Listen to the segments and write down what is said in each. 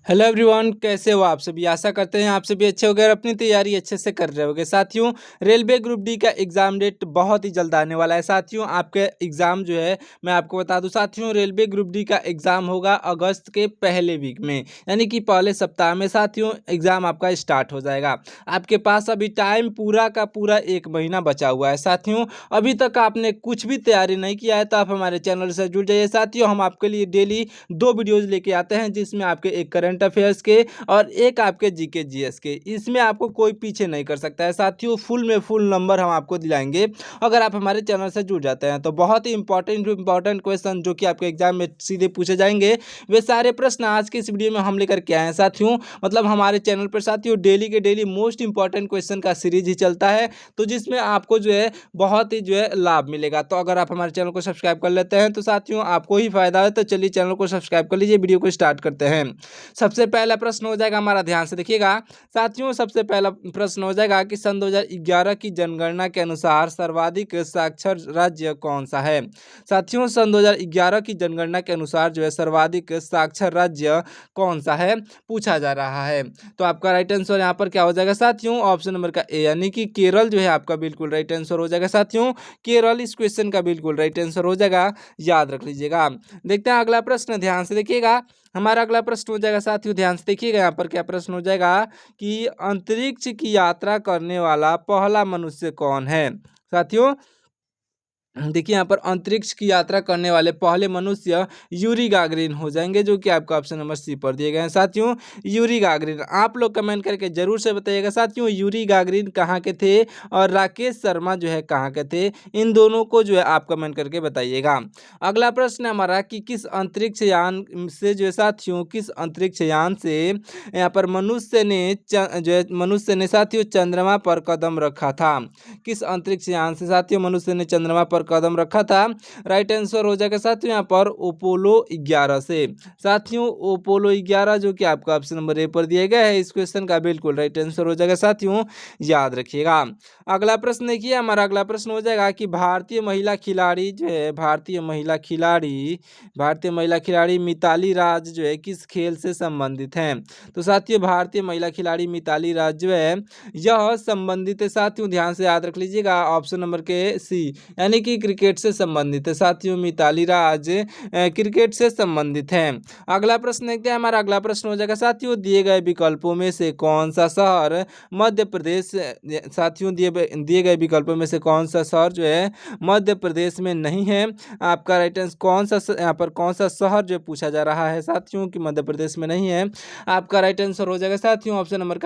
Hello everyone, कैसे हो आप सभी। आशा करते हैं आप सभी अच्छे हो गए और अपनी तैयारी अच्छे से कर रहे होगे। साथियों, रेलवे ग्रुप डी का एग्ज़ाम डेट बहुत ही जल्द आने वाला है। साथियों, आपके एग्ज़ाम जो है मैं आपको बता दूं साथियों, रेलवे ग्रुप डी का एग्ज़ाम होगा अगस्त के पहले वीक में, यानी कि पहले सप्ताह में साथियों एग्ज़ाम आपका स्टार्ट हो जाएगा। आपके पास अभी टाइम पूरा का पूरा 1 महीना बचा हुआ है। साथियों, अभी तक आपने कुछ भी तैयारी नहीं किया है तो आप हमारे चैनल से जुड़ जाइए। साथियों, हम आपके लिए डेली 2 वीडियोज़ लेके आते हैं, जिसमें आपके एक करंट अफेयर्स के और एक आपके जीके जीएस के। इसमें आपको कोई पीछे नहीं कर सकता है। साथियों, फुल में फुल नंबर हम आपको दिलाएंगे अगर आप हमारे चैनल से जुड़ जाते हैं। तो बहुत ही इंपॉर्टेंट क्वेश्चन जो कि आपके एग्जाम में सीधे पूछे जाएंगे, वे सारे प्रश्न आज के इस वीडियो में हम लेकर के आए हैं। साथियों, मतलब हमारे चैनल पर साथियों डेली के डेली मोस्ट इंपॉर्टेंट क्वेश्चन का सीरीज ही चलता है, तो जिसमें आपको जो है बहुत ही जो है लाभ मिलेगा। तो अगर आप हमारे चैनल को सब्सक्राइब कर लेते हैं तो साथियों आपको ही फायदा है। तो चलिए चैनल को सब्सक्राइब कर लीजिए, वीडियो को स्टार्ट करते हैं। सबसे पहला प्रश्न हो जाएगा हमारा, ध्यान से देखिएगा साथियों। सबसे पहला प्रश्न हो जाएगा कि सन 2011 की जनगणना के अनुसार सर्वाधिक साक्षर राज्य कौन सा है। साथियों, सन 2011 की जनगणना के अनुसार जो है सर्वाधिक साक्षर राज्य कौन सा है, पूछा जा रहा है। तो आपका राइट आंसर यहाँ पर क्या हो जाएगा साथियों, ऑप्शन नंबर का ए, यानी कि केरल जो है आपका बिल्कुल राइट आंसर हो जाएगा। साथियों, केरल इस क्वेश्चन का बिल्कुल राइट आंसर हो जाएगा, याद रख लीजिएगा। देखते हैं अगला प्रश्न, ध्यान से देखिएगा। हमारा अगला प्रश्न हो जाएगा साथियों, ध्यान से देखिएगा यहाँ पर क्या प्रश्न हो जाएगा कि अंतरिक्ष की यात्रा करने वाला पहला मनुष्य कौन है। साथियों, देखिए यहाँ पर अंतरिक्ष की यात्रा करने वाले पहले मनुष्य यूरी गागरिन हो जाएंगे, जो कि आपका ऑप्शन नंबर सी पर दिए गए हैं। साथियों, यूरी गागरिन आप लोग कमेंट करके जरूर से बताइएगा साथियों, यूरी गागरिन कहाँ के थे और राकेश शर्मा जो है कहाँ के थे, इन दोनों को जो है आप कमेंट करके बताइएगा। अगला प्रश्न हमारा कि किस अंतरिक्ष यान से जो है साथियों, किस अंतरिक्ष यान से यहाँ पर मनुष्य ने साथियों चंद्रमा पर कदम रखा था। किस अंतरिक्ष यान से साथियों मनुष्य ने चंद्रमा पर कदम रखा था। राइट आंसर हो जाएगा साथियों यहाँ पर अपोलो 11 से। साथियों, अपोलो 11 जो कि आपका ऑप्शन नंबर ए पर दिया गया है, इस क्वेश्चन का बिल्कुल राइट आंसर हो जाएगा साथियों, याद रखिएगा। अगला प्रश्न देखिए, हमारा अगला प्रश्न हो जाएगा कि भारतीय महिला खिलाड़ी जो है भारतीय महिला खिलाड़ी मिताली राज जो है किस खेल से संबंधित हैं। तो साथियों, भारतीय महिला खिलाड़ी मिताली राज जो है यह संबंधित है साथियों, ध्यान से याद रख लीजिएगा, ऑप्शन नंबर के सी, यानी कि क्रिकेट से संबंधित है। साथियों, मिताली राज क्रिकेट से संबंधित हैं। अगला प्रश्न देखते हैं, हमारा अगला प्रश्न हो जाएगा साथियों, दिए गए विकल्पों में से कौन सा शहर मध्य प्रदेश, साथियों दिए गए विकल्पों में से कौन सा शहर जो है मध्य प्रदेश में नहीं है। आपका राइट आंसर यहाँ पर कौन सा शहर जो पूछा जा रहा है साथियों कि मध्य प्रदेश में नहीं है। आपका राइट आंसर हो जाएगा साथियों ऑप्शन नंबर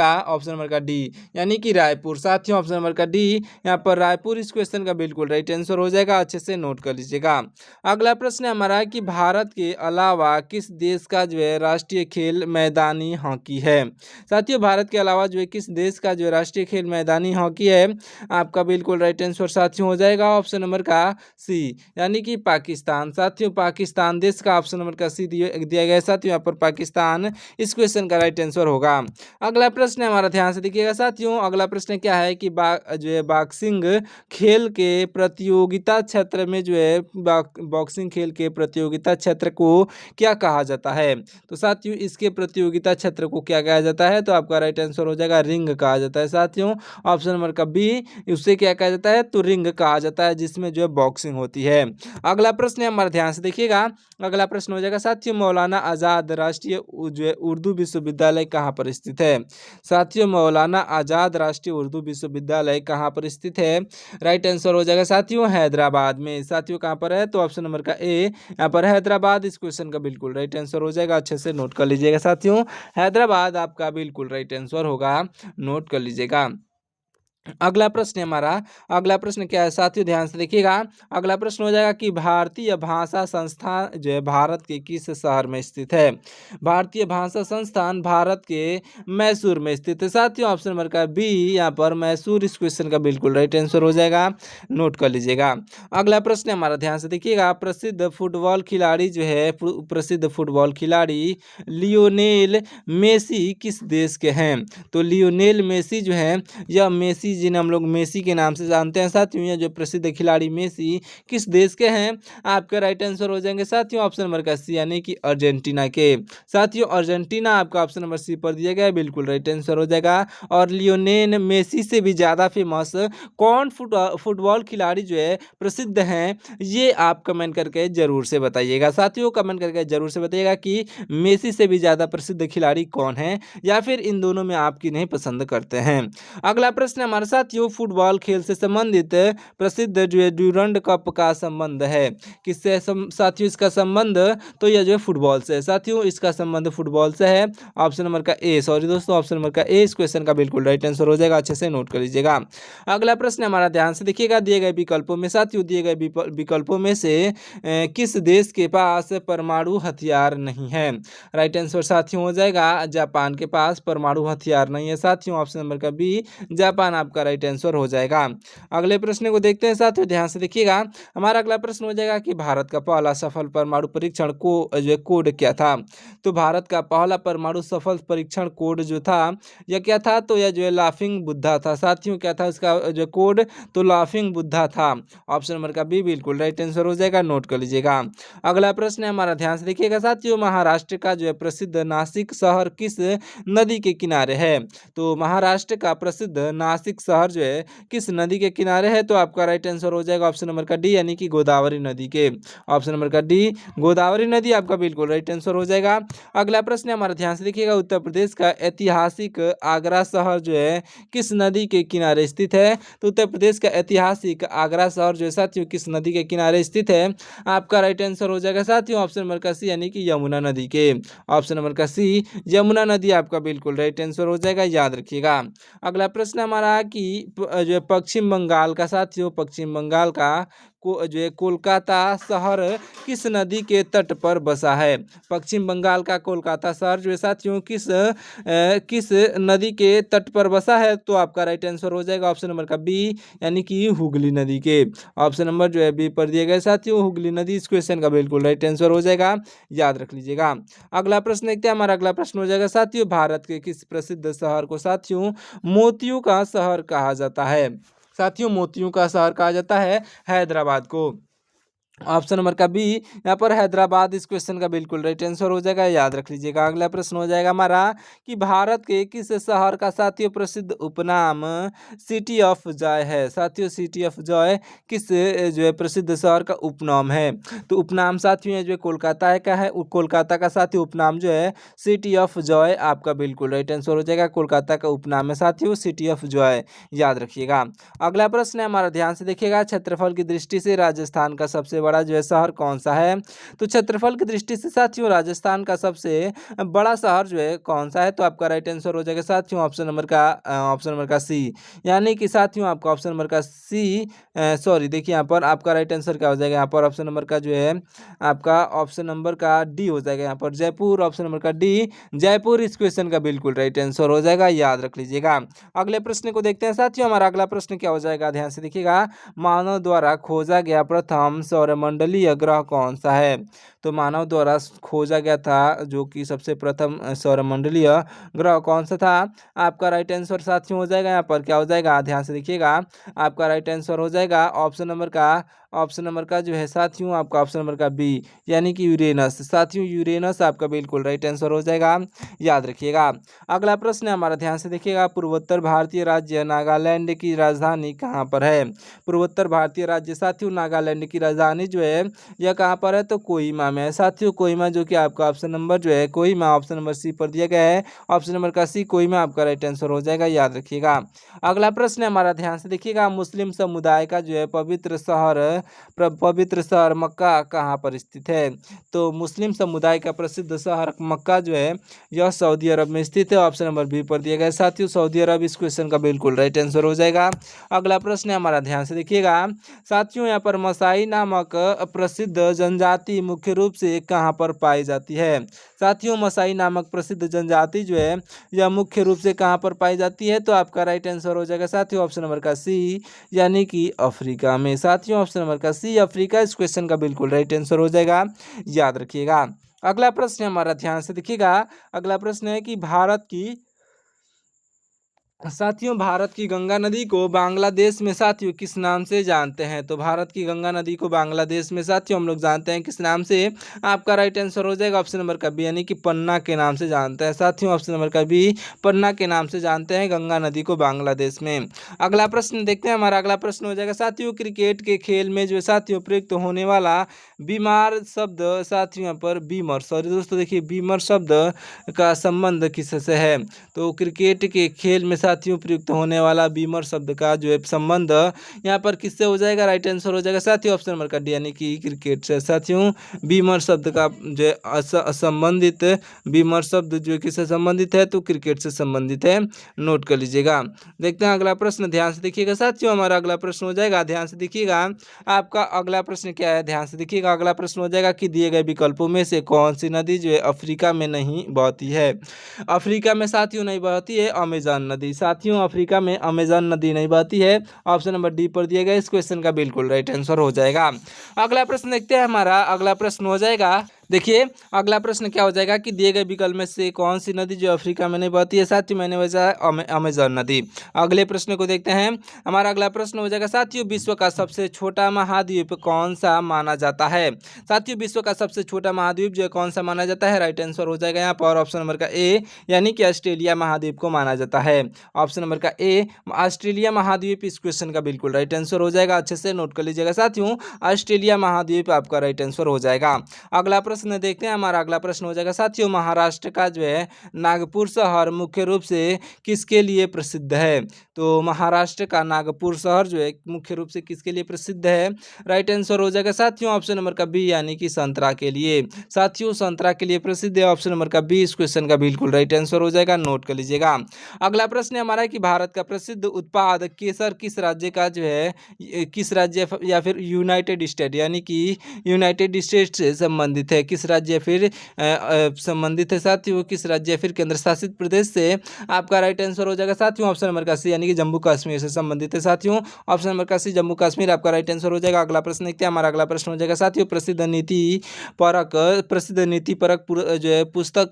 का डी, यानी कि रायपुर। साथियों, ऑप्शन नंबर का डी यहाँ पर रायपुर इस क्वेश्चन का बिल्कुल राइट आंसर हो जाएगा, अच्छे से नोट कर लीजिएगा। अगला प्रश्न है हमारा कि भारत के अलावा किस देश का जो है राष्ट्रीय खेल मैदानी हॉकी है। साथियों, भारत के अलावा जो है किस देश का जो है राष्ट्रीय खेल मैदानी हॉकी है। आपका बिल्कुल राइट आंसर साथियों हो जाएगा ऑप्शन नंबर का सी, यानी कि पाकिस्तान। साथियों, पाकिस्तान देश का ऑप्शन नंबर का सी दिया गया है साथियों, यहाँ पर पाकिस्तान इस क्वेश्चन का राइट आंसर होगा। अगला प्रश्न है हमारा, ध्यान से देखिएगा साथियों। अगला प्रश्न क्या है कि जो है बॉक्सिंग खेल के प्रतियोगिता क्षेत्र में जो है बॉक्सिंग खेल के प्रतियोगिता क्षेत्र को क्या कहा जाता है। तो साथियों, इसके प्रतियोगिता क्षेत्र को क्या कहा जाता है, तो आपका राइट आंसर हो जाएगा रिंग कहा जाता है। साथियों, ऑप्शन नंबर का बी, उसे क्या कहा जाता है, तो रिंग कहा जाता है, जिसमें जो है बॉक्सिंग होती है। अगला प्रश्न है हमारा, ध्यान से देखिएगा। अगला प्रश्न हो जाएगा साथियों, मौलाना आज़ाद राष्ट्रीय जो है उर्दू विश्वविद्यालय कहाँ पर स्थित है। साथियों, मौलाना आज़ाद राष्ट्रीय उर्दू विश्वविद्यालय कहाँ पर स्थित है। राइट आंसर हो जाएगा साथियों हैदराबाद में। साथियों, कहाँ पर है, तो ऑप्शन नंबर का ए यहाँ पर हैदराबाद इस क्वेश्चन का बिल्कुल राइट आंसर हो जाएगा, अच्छे से नोट कर लीजिएगा साथियों, हैदराबाद आपका बिल्कुल राइट आंसर होगा, नोट कर लीजिएगा। अगला प्रश्न है हमारा, अगला प्रश्न क्या है साथियों, ध्यान से देखिएगा। अगला प्रश्न हो जाएगा कि भारतीय भाषा संस्थान जो है भारत के किस शहर में स्थित है। भारतीय भाषा संस्थान भारत के मैसूर में स्थित है। साथियों, ऑप्शन नंबर का बी यहाँ पर मैसूर इस क्वेश्चन का बिल्कुल राइट आंसर हो जाएगा, नोट कर लीजिएगा। अगला प्रश्न है हमारा, ध्यान से देखिएगा। प्रसिद्ध फुटबॉल खिलाड़ी जो है प्रसिद्ध फुटबॉल खिलाड़ी लियोनेल मेसी किस देश के हैं। तो लियोनेल मेसी जो है, यह मेसी जिन्हें हम लोग मेसी के नाम से जानते हैं साथियों, ये जो प्रसिद्ध खिलाड़ी मेसी किस देश के हैं? आपका राइट आंसर हो जाएंगे साथियों ऑप्शन नंबर का सी, यानी कि अर्जेंटीना के। साथियों अर्जेंटीना आपका ऑप्शन नंबर सी पर दिया गया है, बिल्कुल राइट आंसर हो जाएगा। और लियोनेल मेसी से भी ज़्यादा फेमस कौन फुटबॉल खिलाड़ी जो है प्रसिद्ध हैं, ये आप कमेंट करके जरूर से बताइएगा साथियों। कमेंट करके जरूर से बताइएगा कि मेसी से भी ज़्यादा प्रसिद्ध खिलाड़ी कौन है, या फिर इन दोनों में आप किन्हें पसंद करते हैं। अगला प्रश्न हमारे साथियों फुटबॉल खेल से संबंधित प्रसिद्ध जो है ड्यूरंड कप का संबंध है किससे साथियों इसका संबंध? तो यह जो है फुटबॉल से साथियों, इसका संबंध फुटबॉल से है। ऑप्शन नंबर का ए, सॉरी दोस्तों, ऑप्शन नंबर का ए इस क्वेश्चन का बिल्कुल राइट आंसर हो जाएगा, अच्छे से नोट कर लीजिएगा। अगला प्रश्न हमारा ध्यान से देखिएगा, दिए गए विकल्पों में साथियों, दिए गए विकल्पों में से किस देश के पास परमाणु हथियार नहीं है? राइट आंसर साथियों हो जाएगा जापान के पास परमाणु हथियार नहीं है साथियों, ऑप्शन नंबर का बी जापान आपका राइट आंसर हो जाएगा। अगले प्रश्न को देखते हैं साथियों, ध्यान से देखिएगा। हमारा अगला प्रश्न हो जाएगा कि भारत का पहला सफल परमाणु परीक्षण को जो है कोड क्या था? तो भारत का पहला परमाणु सफल परीक्षण कोड जो था यह क्या था? तो यह जो है लाफिंग बुद्धा था साथियों। क्या था इसका जो कोड? तो लाफिंग बुद्धा था, ऑप्शन नंबर का बी बिल्कुल राइट आंसर हो जाएगा, नोट कर लीजिएगा। अगला प्रश्न है हमारा, ध्यान से देखिएगा साथियों, महाराष्ट्र का जो है प्रसिद्ध नासिक शहर किस नदी के किनारे है? तो महाराष्ट्र का प्रसिद्ध नासिक शहर जो है किस नदी के किनारे है? तो आपका राइट आंसर हो जाएगा ऑप्शन नंबर का डी, यानी कि गोदावरी नदी के। ऑप्शन नंबर का डी गोदावरी नदी आपका बिल्कुल राइट आंसर हो जाएगा। अगला प्रश्न है हमारा, ध्यान से देखिएगा, उत्तर प्रदेश का ऐतिहासिक आगरा शहर जो है किस नदी के किनारे स्थित है? तो उत्तर प्रदेश का ऐतिहासिक आगरा शहर जो है साथियों किस नदी के किनारे स्थित है? आपका राइट आंसर हो जाएगा साथियों ऑप्शन नंबर का सी, यानी कि यमुना नदी के। ऑप्शन नंबर का सी यमुना नदी आपका बिल्कुल राइट आंसर हो जाएगा, याद रखिएगा। अगला प्रश्न हमारा कि जो है पश्चिम बंगाल का साथियों, पश्चिम बंगाल का जो है कोलकाता शहर किस नदी के तट पर बसा है? पश्चिम बंगाल का कोलकाता शहर जो है साथियों किस नदी के तट पर बसा है? तो आपका राइट आंसर हो जाएगा ऑप्शन नंबर का बी, यानी कि हुगली नदी के। ऑप्शन नंबर जो है बी पर दिए गए साथियों, हुगली नदी इस क्वेश्चन का बिल्कुल राइट आंसर हो जाएगा, याद रख लीजिएगा। अगला प्रश्न देखते हैं, हमारा अगला प्रश्न हो जाएगा साथियों, भारत के किस प्रसिद्ध शहर को साथियों मोतियों का शहर कहा जाता है? साथियों मोतियों का शहर कहा जाता है हैदराबाद को। ऑप्शन नंबर का बी यहाँ पर हैदराबाद इस क्वेश्चन का बिल्कुल राइट आंसर हो जाएगा, याद रख लीजिएगा। अगला प्रश्न हो जाएगा हमारा कि भारत के किस शहर का साथियों प्रसिद्ध उपनाम सिटी ऑफ जॉय है? साथियों सिटी ऑफ जॉय किस जो है प्रसिद्ध शहर का उपनाम है? तो उपनाम साथियों जो है कोलकाता है, क्या है कोलकाता का साथियों उपनाम जो है सिटी ऑफ जॉय, आपका बिल्कुल राइट आंसर हो जाएगा। कोलकाता का उपनाम है साथियों सिटी ऑफ जॉय, याद रखिएगा। अगला प्रश्न है हमारा, ध्यान से देखिएगा, क्षेत्रफल की दृष्टि से राजस्थान का सबसे बड़ा जो है शहर कौन सा है? तो क्षेत्रफल की दृष्टि से साथियों राजस्थान का सबसे बड़ा शहर जो है कौन सा है? तो आपका राइट आंसर हो जाएगा साथियों ऑप्शन नंबर का सी, यानी कि साथियों आपका ऑप्शन नंबर का सी सॉरी देखिए यहाँ पर आपका राइट आंसर क्या हो जाएगा? यहाँ पर ऑप्शन नंबर का जो है आपका ऑप्शन नंबर का डी हो जाएगा, यहाँ पर जयपुर, ऑप्शन नंबर का डी जयपुर इस क्वेश्चन का बिल्कुल राइट आंसर हो जाएगा, याद रख लीजिएगा। अगले प्रश्न को देखते हैं साथियों, हमारा अगला प्रश्न क्या हो जाएगा? ध्यान से देखिएगा, मानव द्वारा खोजा गया प्रथम सौरमंडलीय ग्रह कौन सा है? तो मानव द्वारा खोजा गया था जो कि सबसे प्रथम सौरमंडलीय ग्रह कौन सा था? आपका राइट आंसर साथियों हो जाएगा, यहाँ पर क्या हो जाएगा? ध्यान से देखिएगा, आपका राइट आंसर हो जाएगा ऑप्शन नंबर का जो है साथियों आपका ऑप्शन नंबर का बी, यानी कि यूरेनस। साथियों यूरेनस आपका बिल्कुल राइट आंसर हो जाएगा, याद रखिएगा। अगला प्रश्न है हमारा, ध्यान से देखिएगा, पूर्वोत्तर भारतीय राज्य नागालैंड की राजधानी कहाँ पर है? पूर्वोत्तर भारतीय राज्य साथियों नागालैंड की राजधानी जो है यह कहाँ पर है? तो कोहिमा में है साथियों, कोहिमा, जो कि आपका ऑप्शन नंबर जो है कोहिमा ऑप्शन नंबर सी पर दिया गया है। ऑप्शन नंबर का सी कोहिमा आपका राइट आंसर हो जाएगा, याद रखिएगा। अगला प्रश्न है हमारा, ध्यान से देखिएगा, मुस्लिम समुदाय का जो है पवित्र शहर मक्का कहाँ पर स्थित है? तो मुस्लिम समुदाय का प्रसिद्ध शहर मक्का जो है यह सऊदी अरब में स्थित है, ऑप्शन नंबर बी पर दिया गया है साथियों, सऊदी अरब इस क्वेश्चन का बिल्कुल राइट आंसर हो जाएगा। अगला प्रश्न है हमारा, ध्यान से देखिएगा साथियों, यहाँ पर मसाई नामक प्रसिद्ध जनजाति मुख्य रूप से कहाँ पर पाई जाती है? साथियों मसाई नामक प्रसिद्ध जनजाति जो है यह मुख्य रूप से कहाँ पर पाई जाती है? तो आपका राइट आंसर हो जाएगा साथियों ऑप्शन नंबर का सी, यानी कि अफ्रीका में। साथियों ऑप्शन नंबर का सी अफ्रीका इस क्वेश्चन का बिल्कुल राइट आंसर हो जाएगा, याद रखिएगा। अगला प्रश्न है हमारा, ध्यान से देखिएगा, अगला प्रश्न है कि भारत की साथियों भारत की गंगा नदी को बांग्लादेश में साथियों किस नाम से जानते हैं? तो भारत की गंगा नदी को बांग्लादेश में साथियों हम लोग जानते हैं किस नाम से? आपका राइट आंसर हो जाएगा ऑप्शन नंबर का बी, यानी कि पन्ना के नाम से जानते हैं साथियों। ऑप्शन नंबर का बी, पन्ना के नाम से जानते हैं गंगा नदी को बांग्लादेश में। अगला प्रश्न देखते हैं, हमारा अगला प्रश्न हो जाएगा साथियों, क्रिकेट के खेल में जो है साथियों प्रयुक्त होने वाला बीमार शब्द साथियों यहाँ पर बीमर, सॉरी दोस्तों देखिए बीमर शब्द का संबंध किससे है? तो क्रिकेट के खेल में साथियों प्रयुक्त होने वाला बीमर शब्द का जो है संबंध यहाँ पर किससे हो जाएगा? राइट आंसर हो जाएगा साथियों ऑप्शन नंबर का डी, यानी कि क्रिकेट से। साथियों बीमर शब्द का जो है संबंधित बीमर शब्द जो है किससे संबंधित है? तो क्रिकेट से संबंधित है, नोट कर लीजिएगा। देखते हैं अगला प्रश्न, ध्यान से देखिएगा साथियों। हमारा अगला प्रश्न हो जाएगा, ध्यान से देखिएगा। आपका अगला प्रश्न क्या है? ध्यान से देखिएगा। अगला प्रश्न हो जाएगा कि दिए गए विकल्पों में से कौन सी नदी जो है अफ्रीका में नहीं बहती है? अफ्रीका में साथियों नहीं बहती है अमेजन नदी। साथियों अफ्रीका में अमेजन नदी नहीं बहती है। ऑप्शन नंबर डी पर दिया गया इस क्वेश्चन का बिल्कुल राइट आंसर हो जाएगा। अगला प्रश्न देखते हैं, हमारा अगला प्रश्न हो जाएगा, देखिए अगला प्रश्न क्या हो जाएगा कि दिए गए विकल्प में से कौन सी नदी जो अफ्रीका में नहीं बहती है? साथियों मैंने वजह अमेजन नदी। अगले प्रश्न को देखते हैं, हमारा अगला प्रश्न हो जाएगा साथियों, विश्व का सबसे छोटा महाद्वीप कौन सा माना जाता है? साथियों विश्व का सबसे छोटा महाद्वीप जो है कौन सा माना जाता है? राइट आंसर हो जाएगा यहाँ पर ऑप्शन नंबर का ए, यानी कि ऑस्ट्रेलिया महाद्वीप को माना जाता है। ऑप्शन नंबर का ए ऑस्ट्रेलिया महाद्वीप इस क्वेश्चन का बिल्कुल राइट आंसर हो जाएगा। अच्छे से नोट कर लीजिएगा साथियों, ऑस्ट्रेलिया महाद्वीप आपका राइट आंसर हो जाएगा। अगला प्रश्न देखते हैं, हमारा अगला प्रश्न हो जाएगा साथियों, महाराष्ट्र का जो है नागपुर शहर मुख्य रूप से किसके लिए प्रसिद्ध है? तो महाराष्ट्र का नागपुर शहर जो है मुख्य रूप से किसके लिए प्रसिद्ध है? राइट आंसर हो जाएगा साथियों ऑप्शन नंबर का बी, यानी कि संतरा के लिए। साथियों संतरा के लिए प्रसिद्ध है, ऑप्शन नंबर का बी इस क्वेश्चन का बिल्कुल राइट आंसर हो जाएगा, नोट कर लीजिएगा। अगला प्रश्न हमारा है कि भारत का प्रसिद्ध उत्पाद केसर किस राज्य का जो है किस राज्य या फिर यूनाइटेड स्टेट, यानी कि यूनाइटेड स्टेट से संबंधित है? किस राज्य या फिर संबंधित है साथियों? किस राज्य या फिर केंद्र शासित प्रदेश से? आपका राइट आंसर हो जाएगा साथियों ऑप्शन नंबर का सी, यानी कि जम्मू कश्मीर से संबंधित है साथियों। ऑप्शन नंबर का सी जम्मू कश्मीर आपका राइट आंसर हो जाएगा। अगला प्रश्न देखते हैं, हमारा अगला प्रश्न हो जाएगा साथियों, प्रसिद्ध नीति परक जो है पुस्तक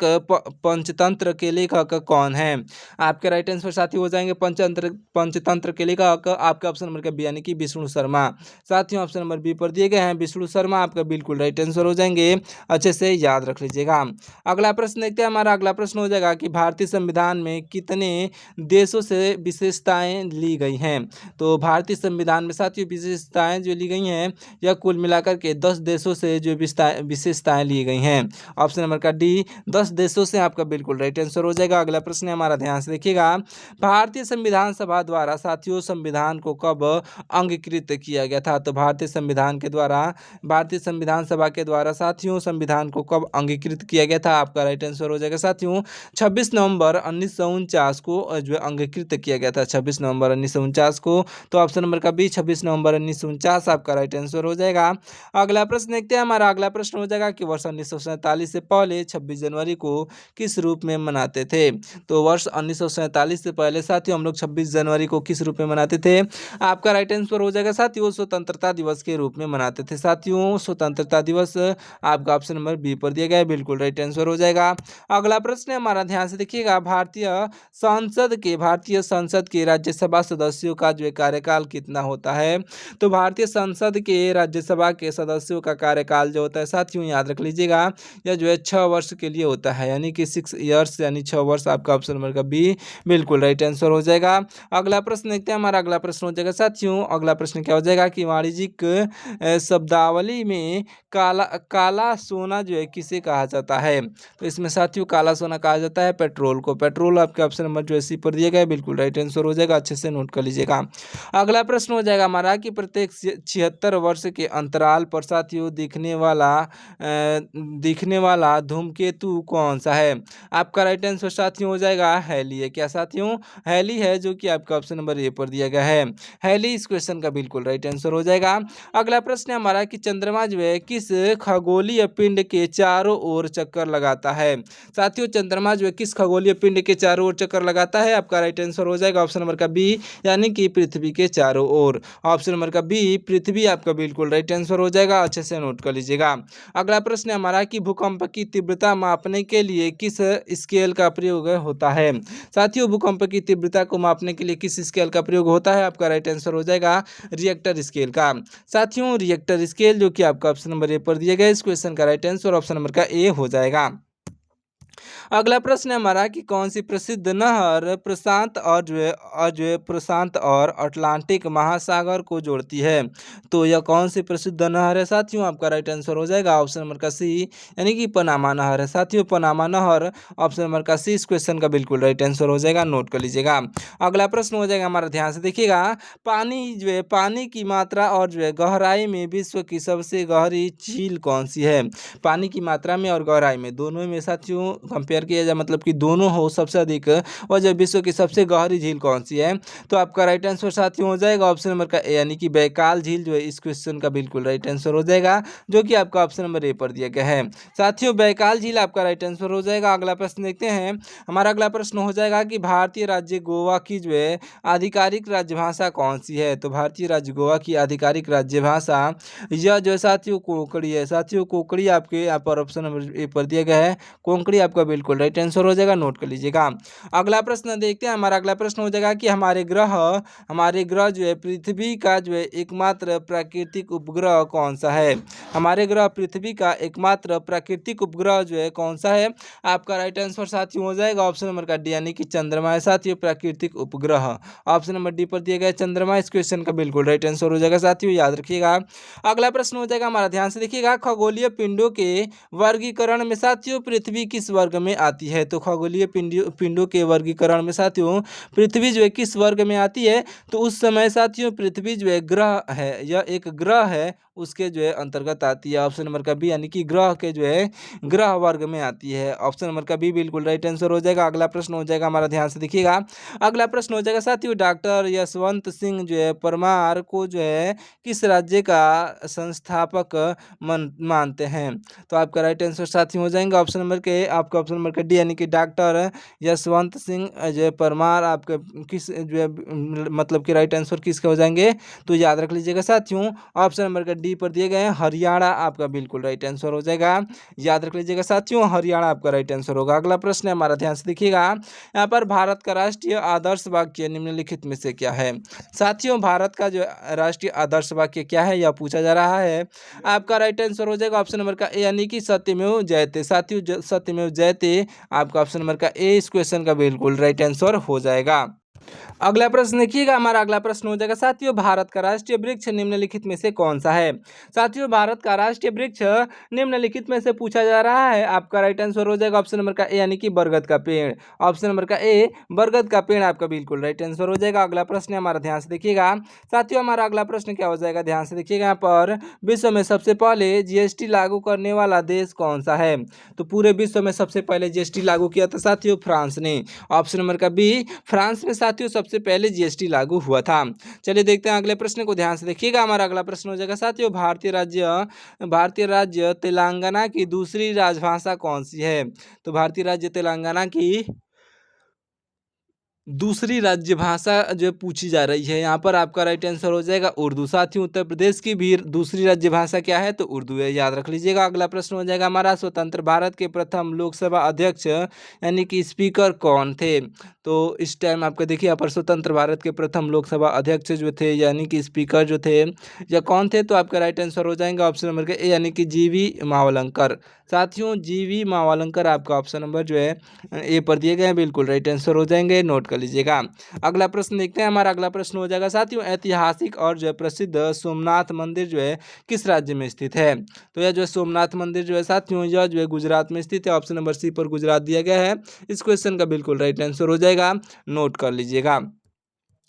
पंचतंत्र के लेखक कौन है? आपके राइट आंसर साथियों हो जाएंगे पंचतंत्र के लेखक आपका ऑप्शन नंबर का बी, यानी कि विष्णु शर्मा। साथियों ऑप्शन नंबर बी पर दिए गए हैं विष्णु शर्मा, आपका बिल्कुल राइट आंसर हो जाएंगे, अच्छे से याद रख लीजिएगा। अगला प्रश्न देखते हैं, हमारा अगला प्रश्न हो जाएगा कि भारतीय संविधान में कितने देशों से विशेषताएं ली गई हैं? तो भारतीय संविधान में साथियों विशेषताएं जो ली गई हैं यह कुल मिलाकर के 10 देशों से जो विशेषताएं ली गई हैं। ऑप्शन नंबर का डी 10 देशों से आपका बिल्कुल राइट आंसर हो जाएगा। अगला प्रश्न हमारा ध्यान से देखिएगा, भारतीय संविधान सभा द्वारा साथियों संविधान को कब अंगीकृत किया गया था? तो भारतीय संविधान सभा के द्वारा साथियों संविधान को कब अंगीकृत किया गया था? आपका राइट आंसर हो जाएगा साथियों 26 नवंबर 1949 को जो अंगीकृत किया गया था, 26 नवंबर 1949 को। तो ऑप्शन नंबर का बी 26 नवंबर 1949 आपका राइट आंसर हो जाएगा। अगला प्रश्न देखते हैं, हमारा अगला प्रश्न हो जाएगा कि वर्ष 1947 से पहले 26 जनवरी को किस रूप में मनाते थे? तो वर्ष 1947 से पहले साथियों हम लोग 26 जनवरी को किस रूप में मनाते थे? आपका राइट आंसर हो जाएगा साथियों स्वतंत्रता दिवस के रूप में मनाते थे। साथियों स्वतंत्रता दिवस आपका ऑप्शन नंबर बी पर दिया गया है, बिल्कुल राइट आंसर हो जाएगा। अगला प्रश्न है हमारा, ध्यान से देखिएगा, भारतीय संसद के राज्यसभा सदस्यों का जो कार्यकाल कितना होता है? तो भारतीय संसद के राज्यसभा के सदस्यों का कार्यकाल जो होता है साथियों याद रख लीजिएगा, यह जो है 6 वर्ष के लिए होता है, यानी कि 6 ईयर्स यानी 6 वर्ष। आपका ऑप्शन नंबर का बी बिल्कुल राइट आंसर हो जाएगा। अगला प्रश्न देखते हैं, हमारा अगला प्रश्न हो जाएगा साथियों, अगला प्रश्न क्या हो जाएगा कि वाणिज्यिक शब्दावली में काला सोना जो है किसे कहा जाता है? तो इसमें साथियों काला सोना कहा जाता है पेट्रोल को। पेट्रोल आपके ऑप्शन नंबर जो है सी पर दिया गया है, बिल्कुल राइट आंसर हो जाएगा, अच्छे से नोट कर लीजिएगा। अगला प्रश्न हो जाएगा हमारा कि प्रत्येक 76 वर्ष के अंतराल पर साथियों दिखने वाला धूमकेतु कौन सा है? आपका राइट आंसर साथियों हो जाएगा हैली है। क्या साथियों? हैली है, जो कि आपका ऑप्शन नंबर ए पर दिया गया है, हैली इस क्वेश्चन का बिल्कुल राइट आंसर हो जाएगा। अगला प्रश्न है हमारा कि चंद्रमा जो है किस खगोलीय पिंड के चारों ओर चक्कर लगाता है? साथियों चंद्रमा जो है किस खगोलीय पिंड के चारों ओर चक्कर लगाता है? आपका राइट आंसर हो जाएगा ऑप्शन नंबर का बी, यानी कि पृथ्वी के चारों ओर। ऑप्शन नंबर का बी पृथ्वी आपका बिल्कुल राइट आंसर हो जाएगा, अच्छे से नोट कर लीजिएगा। अगला प्रश्न है हमारा कि भूकंप की तीव्रता मापने के लिए किस स्केल का प्रयोग होता है? साथियों भूकंप की तीव्रता को मापने के लिए किस स्केल का प्रयोग होता है? आपका राइट आंसर हो जाएगा रिएक्टर स्केल का। साथियों रिएक्टर स्केल जो कि आपका ऑप्शन नंबर ए पर दिया गया है, इस क्वेश्चन का राइट आंसर ऑप्शन नंबर का ए हो जाएगा। अगला प्रश्न है हमारा कि कौन सी प्रसिद्ध नहर प्रशांत और अटलांटिक महासागर को जोड़ती है? तो यह कौन सी प्रसिद्ध नहर है साथियों? आपका राइट आंसर हो जाएगा ऑप्शन नंबर का सी, यानी कि पनामा नहर है। साथियों पनामा नहर ऑप्शन नंबर का सी इस क्वेश्चन का बिल्कुल राइट आंसर हो जाएगा, नोट कर लीजिएगा। अगला प्रश्न हो जाएगा हमारा, ध्यान से देखिएगा। पानी जो है पानी की मात्रा और जो है गहराई में विश्व की सबसे गहरी झील कौन सी है? पानी की मात्रा में और गहराई में दोनों में साथियों कंपेयर किया जाए, मतलब कि दोनों हो सबसे अधिक, और जब विश्व की सबसे गहरी झील कौन सी है? तो आपका राइट आंसर साथियों हो जाएगा ऑप्शन नंबर का ए, यानी कि बैकाल झील जो है इस क्वेश्चन का बिल्कुल राइट आंसर हो जाएगा, जो कि आपका ऑप्शन नंबर ए पर दिया गया है। साथियों बैकाल झील आपका राइट आंसर हो जाएगा। अगला प्रश्न देखते हैं। हमारा अगला प्रश्न हो जाएगा कि भारतीय राज्य गोवा की जो है आधिकारिक राजभाषा कौन सी है? तो भारतीय राज्य गोवा की आधिकारिक राज्य भाषा यह जो है साथियों कोंकणी है। साथियों कोंकणी आपके यहाँ पर ऑप्शन नंबर ए पर दिया गया है, कोंकणी आपका बिल्कुल राइट आंसर हो जाएगा, नोट कर लीजिएगा। अगला प्रश्न देखते हैं। हमारा अगला प्रश्न हो जाएगा कि हमारे ग्रह जो है पृथ्वी का जो है एकमात्र प्राकृतिक उपग्रह कौन सा है? हमारे ग्रह पृथ्वी का एकमात्र प्राकृतिक उपग्रह जो है कौन सा है? आपका राइट आंसर साथियों हो जाएगा ऑप्शन नंबर का डी, यानी कि चंद्रमा है साथियों प्राकृतिक उपग्रह। ऑप्शन नंबर डी पर दिया गया चंद्रमा, इस क्वेश्चन का बिल्कुल राइट आंसर हो जाएगा साथियों, याद रखिएगा। अगला प्रश्न हो जाएगा हमारा, ध्यान से देखिएगा। खगोलीय पिंडों के वर्गीकरण में साथियों पृथ्वी किस वर्ग में आती है? तो खगोलीय पिंडों के वर्गीकरण में साथियों पृथ्वी जो है किस वर्ग में आती है? तो उस समय साथियों पृथ्वी जो है ग्रह है, यह एक ग्रह है, उसके जो है अंतर्गत आती है। ऑप्शन नंबर का बी, यानी कि ग्रह के जो है ग्रह वर्ग में आती है। ऑप्शन नंबर का बी बिल्कुल राइट आंसर हो जाएगा। अगला प्रश्न हो जाएगा हमारा, ध्यान से देखिएगा। अगला प्रश्न हो जाएगा साथियों, डॉक्टर यशवंत सिंह जो है परमार को जो है किस राज्य का संस्थापक मानते हैं? तो आपका राइट आंसर साथियों हो जाएंगे ऑप्शन नंबर के, आपका ऑप्शन नंबर का डी, यानी कि डॉक्टर यशवंत सिंह जो है परमार आपके किस जो है मतलब कि राइट आंसर किसके हो जाएंगे? तो याद रख लीजिएगा साथियों, ऑप्शन नंबर का डी पर दिए गए हैं हरियाणा आपका बिल्कुल राइट आंसर हो जाएगा, याद रख लीजिएगा साथियों, हरियाणा आपका राइट आंसर होगा। अगला प्रश्न है हमारा, ध्यान से देखिएगा। यहाँ पर भारत का राष्ट्रीय आदर्श वाक्य निम्नलिखित में से क्या है? साथियों भारत का जो राष्ट्रीय आदर्श वाक्य क्या है, यह पूछा जा रहा है। आपका राइट आंसर हो जाएगा ऑप्शन नंबर का ए, यानी कि सत्यमेव जयते। साथियों सत्यमेव जयते आपका ऑप्शन नंबर का ए इस क्वेश्चन का बिल्कुल राइट आंसर हो जाएगा। अगला प्रश्न देखिएगा। हमारा अगला प्रश्न हो जाएगा साथियों, भारत का राष्ट्रीय वृक्ष निम्नलिखित में से कौन सा है? साथियों भारत का राष्ट्रीय वृक्ष निम्नलिखित में से पूछा जा रहा है। आपका राइट आंसर हो जाएगा ऑप्शन नंबर का ए, यानी कि बरगद का पेड़। ऑप्शन नंबर का ए बरगद का पेड़ आपका बिल्कुल राइट आंसर हो जाएगा। अगला प्रश्न है हमारा, ध्यान से देखिएगा। साथियों हमारा अगला प्रश्न क्या हो जाएगा, ध्यान से देखिएगा। यहाँ पर विश्व में सबसे पहले जीएसटी लागू करने वाला देश कौन सा है? तो पूरे विश्व में सबसे पहले जीएसटी लागू किया था साथियों फ्रांस ने। ऑप्शन नंबर का बी, फ्रांस में साथियों सबसे पहले जीएसटी लागू हुआ था। चलिए देखते हैं अगले प्रश्न को, ध्यान से देखिएगा। हमारा अगला प्रश्न हो जाएगा साथियों, भारतीय राज्य तेलंगाना की दूसरी राजभाषा कौन सी है? तो भारतीय राज्य तेलंगाना की दूसरी राज्य भाषा जो पूछी जा रही है, यहाँ पर आपका राइट आंसर हो जाएगा उर्दू। साथियों उत्तर प्रदेश की भी दूसरी राज्य भाषा क्या है? तो उर्दू है, याद रख लीजिएगा। अगला प्रश्न हो जाएगा हमारा, स्वतंत्र भारत के प्रथम लोकसभा अध्यक्ष यानी कि स्पीकर कौन थे? तो इस टाइम आपका देखिए यहाँ पर स्वतंत्र भारत के प्रथम लोकसभा अध्यक्ष जो थे यानी कि स्पीकर जो थे या कौन थे? तो आपका राइट आंसर हो जाएगा ऑप्शन नंबर के ए, यानी कि जीवी मावलंकर। साथियों जीवी मावलंकर आपका ऑप्शन नंबर जो है ए पर दिए गए हैं, बिल्कुल राइट आंसर हो जाएंगे, नोट कर लीजिएगा। अगला प्रश्न देखते हैं। हमारा अगला प्रश्न हो जाएगा साथियों, ऐतिहासिक और जो है प्रसिद्ध सोमनाथ मंदिर जो है किस राज्य में स्थित है? तो यह जो है सोमनाथ मंदिर जो है साथियों यह जो है गुजरात में स्थित है। ऑप्शन नंबर सी पर गुजरात दिया गया है, इस क्वेश्चन का बिल्कुल राइट आंसर हो जाएगा, नोट कर लीजिएगा।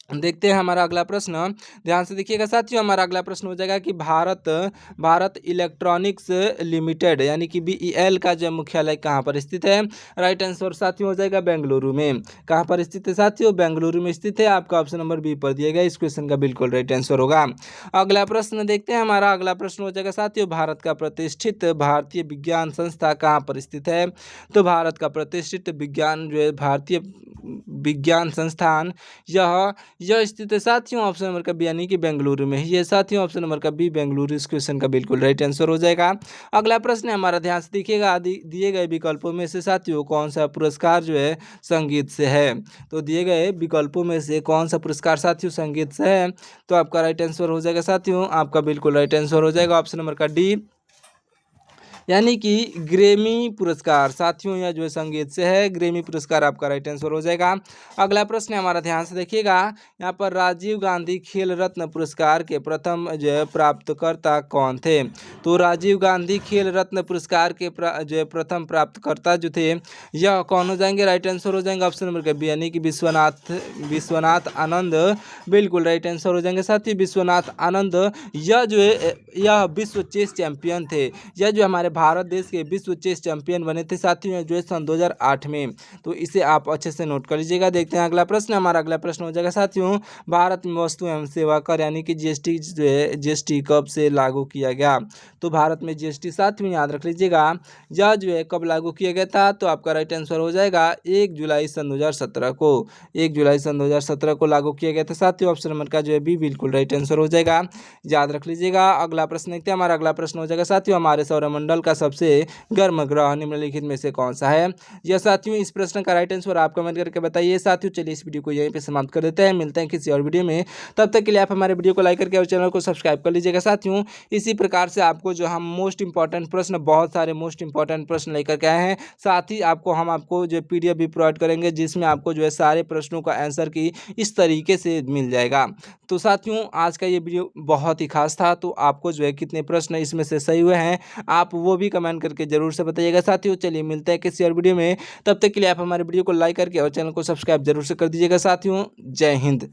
देखते हैं हमारा अगला प्रश्न, ध्यान से देखिएगा साथियों। हमारा अगला प्रश्न हो जाएगा कि भारत इलेक्ट्रॉनिक्स लिमिटेड यानी कि BEL का जो मुख्यालय कहाँ पर स्थित है? राइट आंसर साथियों हो जाएगा बेंगलुरु में। कहाँ पर स्थित है साथियों? बेंगलुरु में स्थित है। आपका ऑप्शन नंबर बी पर दिया गया इस क्वेश्चन का बिल्कुल राइट आंसर होगा। अगला प्रश्न देखते हैं। हमारा अगला प्रश्न हो जाएगा साथियों, भारत का प्रतिष्ठित भारतीय विज्ञान संस्था कहाँ पर स्थित है? तो भारत का प्रतिष्ठित विज्ञान जो है भारतीय विज्ञान संस्थान यह स्थित है साथियों ऑप्शन नंबर का बी यानी कि बेंगलुरु में ही है साथियों। ऑप्शन नंबर का बी बेंगलुरु इस क्वेश्चन का बिल्कुल राइट आंसर हो जाएगा। अगला प्रश्न है हमारा, ध्यान से देखिएगा। दिए गए विकल्पों में से साथियों कौन सा पुरस्कार जो है संगीत से है? तो दिए गए विकल्पों में से कौन सा पुरस्कार साथियों संगीत से है? तो आपका राइट आंसर हो जाएगा साथियों, आपका बिल्कुल राइट आंसर हो जाएगा ऑप्शन नंबर का डी यानी कि ग्रेमी पुरस्कार साथियों। यह जो है संगीत से है, ग्रेमी पुरस्कार आपका राइट आंसर हो जाएगा। अगला प्रश्न है हमारा, ध्यान से देखिएगा। यहाँ पर राजीव गांधी खेल रत्न पुरस्कार के प्रथम जो है प्राप्तकर्ता कौन थे? तो राजीव गांधी खेल रत्न पुरस्कार के जो है प्रथम प्राप्तकर्ता जो थे यह कौन हो जाएंगे? राइट आंसर हो जाएंगे ऑप्शन नंबर का बी यानी कि विश्वनाथ आनंद बिल्कुल राइट आंसर हो जाएंगे साथियों, विश्वनाथ आनंद। यह जो है यह विश्व चेस चैंपियन थे। यह जो हमारे भारत देश के विश्व चेस चैंपियन बने थे साथियों जो है सन 2008 में। तो इसे आप अच्छे से नोट कर लीजिएगा। देखते हैं अगला प्रश्न। हमारा अगला प्रश्न हो जाएगा साथियों, भारत में वस्तु एवं सेवा कर यानी कि GST जो है GST कब से लागू किया गया? तो भारत में GST साथियों याद रख लीजिएगा, यह जो है कब लागू किया गया था? तो आपका राइट आंसर हो जाएगा 1 जुलाई सन 2017 को। 1 जुलाई सन 2017 को लागू किया गया था साथियों। ऑप्शन नंबर का जो है बी बिल्कुल राइट आंसर हो जाएगा, याद रख लीजिएगा। अगला प्रश्न देखते हैं। हमारा अगला प्रश्न हो जाएगा साथियों, हमारे सौरमंडल का सबसे गर्म ग्रह निम्नलिखित में से कौन सा है? यह साथियों इस प्रश्न का राइट आंसर आप कमेंट करके बताइए साथियों। चलिए इस वीडियो को यहीं पे समाप्त कर देते हैं, मिलते हैं किसी और वीडियो में। तब तक के लिए आप हमारे वीडियो को लाइक करके और चैनल को सब्सक्राइब कर लीजिएगा साथियों। इसी प्रकार से आपको जो हम मोस्ट इंपॉर्टेंट प्रश्न, बहुत सारे मोस्ट इंपॉर्टेंट प्रश्न लेकर के आए हैं। साथ ही आपको जो PDF भी प्रोवाइड करेंगे जिसमें आपको जो है सारे प्रश्नों का आंसर की इस तरीके से मिल जाएगा। तो साथियों आज का ये वीडियो बहुत ही खास था। तो आपको जो है कितने प्रश्न इसमें से सही हुए हैं आप वो भी कमेंट करके जरूर से बताइएगा साथियों। चलिए मिलते हैं किसी और वीडियो में, तब तक के लिए आप हमारे वीडियो को लाइक करके और चैनल को सब्सक्राइब जरूर से कर दीजिएगा साथियों। जय हिंद।